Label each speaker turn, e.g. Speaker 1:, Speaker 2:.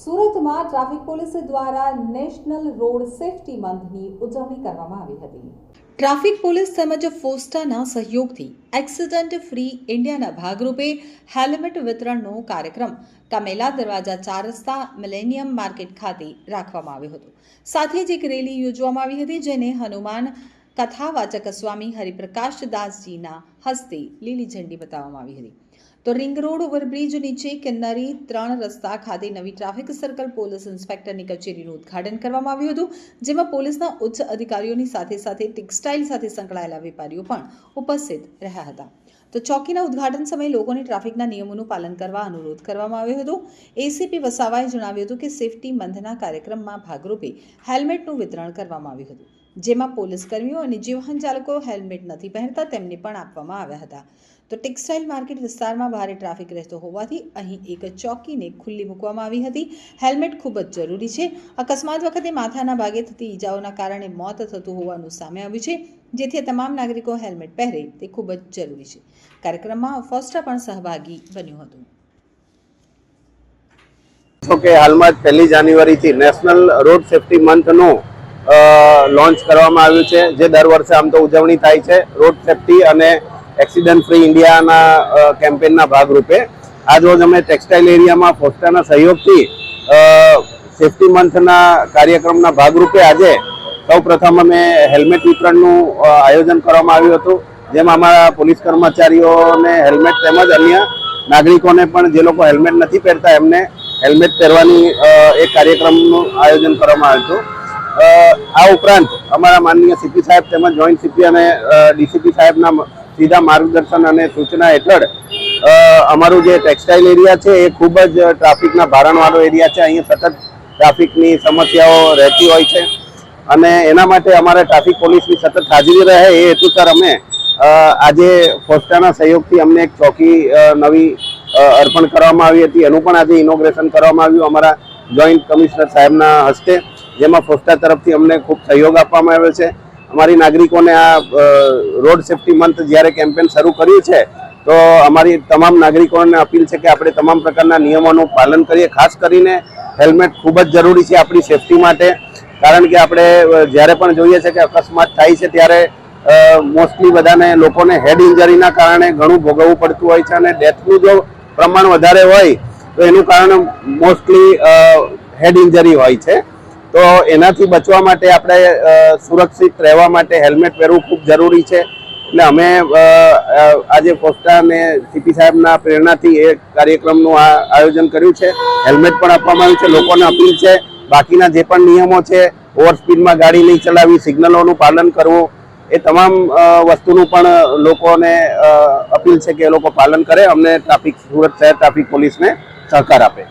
Speaker 1: સુરતમાં traffic police દ્વારા national road safety મંથની ઉજવણી કરવામાં આવી હતી। ટ્રાફિક પોલીસ તેમજ ફોસ્ટાના સહયોગથી એક્સિડન્ટ ફ્રી ઇન્ડિયાના ભાગરૂપે હેલ્મેટ વિતરણનો કાર્યક્રમ કામેલા દરવાજા 4 રસ્તા મિલેનિયમ માર્કેટ ખાતે રાખવામાં આવ્યો હતો। સાથે જ એક રેલી યોજવામાં આવી હતી, જેને હનુમાન કથાવાચક સ્વામી હરિપ્રકાશ દાસજીના હસ્તે લીલી ઝંડી બતાવવામાં આવી હતી। તો રિંગ રોડ ઓવરબ્રિજ નીચે કિન્નરી 3 રસ્તા ખાતે નવી ટ્રાફિક સર્કલ પોલીસ ઇન્સ્પેક્ટરની કચેરીનું ઉદ્ઘાટન કરવામાં આવ્યું હતું, જેમાં પોલીસના ઉચ્ચ અધિકારીઓની સાથે સાથે ટેક્સટાઇલ સાથે સંકળાયેલા વેપારીઓ પણ ઉપસ્થિત રહ્યા હતા। તો ચોકીના ઉદ્ઘાટન સમયે લોકોને ટ્રાફિકના નિયમોનું પાલન કરવા અનુરોધ કરવામાં આવ્યો હતો। એસીપી વસાવાએ જણાવ્યું હતું કે સેફટી મંથના કાર્યક્રમમાં ભાગરૂપે હેલ્મેટનું વિતરણ કરવામાં આવ્યું હતું, જેમાં પોલીસ કર્મીઓ અને જે વાહન ચાલકો હેલ્મેટ નથી પહેરતા તેમને પણ આપવામાં આવ્યા હતા। તો ટેક્સટાઇલ માર્કેટ વિસ્તારમાં ભારે ટ્રાફિક રહેતો હોવાથી અહીં એક ચોકીને ખુલ્લી મૂકવામાં આવી હતી। હેલ્મેટ ખૂબ જ જરૂરી છે। અકસ્માત વખતે માથાના ભાગે થતી ઈજાઓના કારણે મોત થતું હોવાનું સામે આવ્યું છે, જેથી તમામ નાગરિકો હેલ્મેટ પહેરે તે ખૂબ જ જરૂરી છે। કાર્યક્રમમાં ફોસ્ટા પણ સહભાગી બન્યું હતું।
Speaker 2: કે હાલમાં 1 જાન્યુઆરીથી નેશનલ રોડ સેફટી મંથનું લોન્ચ કરવામાં આવ્યું છે, જે દર વર્ષે આમ તો ઉજવણી થાય છે રોડ સેફટી અને એક્સિડન્ટ ફ્રી ઇન્ડિયાના કેમ્પેનના ભાગરૂપે। આજ રોજ અમે ટેક્સટાઇલ એરિયામાં ફોસ્ટાના સહયોગથી સેફટી મંથના કાર્યક્રમના ભાગરૂપે આજે સૌપ્રથમ અમે હેલ્મેટ વિતરણનું આયોજન કરવામાં આવ્યું હતું, જેમાં અમારા પોલીસ કર્મચારીઓને હેલ્મેટ તેમજ અન્ય નાગરિકોને પણ જે લોકો હેલ્મેટ નથી પહેરતા એમને હેલ્મેટ પહેરવાની એક કાર્યક્રમનું આયોજન કરવામાં આવ્યું હતું। આ ઉપરાંત અમારા માનનીય સીપી સાહેબ તેમજ જોઈન્ટ સીપી અને ડીસીપી સાહેબના સીધા માર્ગદર્શન અને સૂચના હેઠળ અમારું જે ટેક્સટાઇલ એરિયા છે એ ખૂબ જ ટ્રાફિકના ભારણવાળો એરિયા છે। અહીંયા સતત ટ્રાફિકની સમસ્યાઓ રહેતી હોય છે અને એના માટે અમારે ટ્રાફિક પોલીસની સતત હાજરી રહે એ હેતુસર અમે આજે ફોસ્ટાના સહયોગથી અમને એક ચોકી નવી અર્પણ કરવામાં આવી હતી, એનું પણ આજે ઇનોગ્રેશન કરવામાં આવ્યું અમારા જોઈન્ટ કમિશનર સાહેબના હસ્તે, જેમાં ફોસ્ટા તરફથી અમને ખૂબ સહયોગ આપવામાં આવ્યો છે। અમારી નાગરિકોને આ રોડ સેફટી મંથ જ્યારે કેમ્પેન શરૂ કર્યું છે તો અમારી તમામ નાગરિકોને અપીલ છે કે આપણે તમામ પ્રકારના નિયમોનું પાલન કરીએ। ખાસ કરીને હેલ્મેટ ખૂબ જ જરૂરી છે આપણી સેફટી માટે, કારણ કે આપણે જ્યારે પણ જોઈએ છે કે અકસ્માત થાય છે ત્યારે મોસ્ટલી બધાને લોકોને હેડ ઇન્જરીના કારણે ઘણું ભોગવવું પડતું હોય છે અને ડેથનું જો પ્રમાણ વધારે હોય તો એનું કારણ મોસ્ટલી હેડ ઇન્જરી હોય છે। તો એનાથી બચવા માટે આપણે સુરક્ષિત રહેવા માટે હેલ્મેટ પહેરવું ખૂબ જરૂરી છે। એટલે અમે આજે ફોસ્ટા અને સીપી સાહેબના પ્રેરણાથી એ કાર્યક્રમનું આયોજન કર્યું છે। હેલ્મેટ પણ આપવામાં આવ્યું છે। લોકોને અપીલ છે બાકીના જે પણ નિયમો છે, ઓવર સ્પીડમાં ગાડી નહીં ચલાવવી, સિગ્નલોનું પાલન કરવું, એ તમામ વસ્તુનું પણ લોકોને અપીલ છે કે એ લોકો પાલન કરે, અમને સુરત શહેર ટ્રાફિક પોલીસને સહકાર આપે।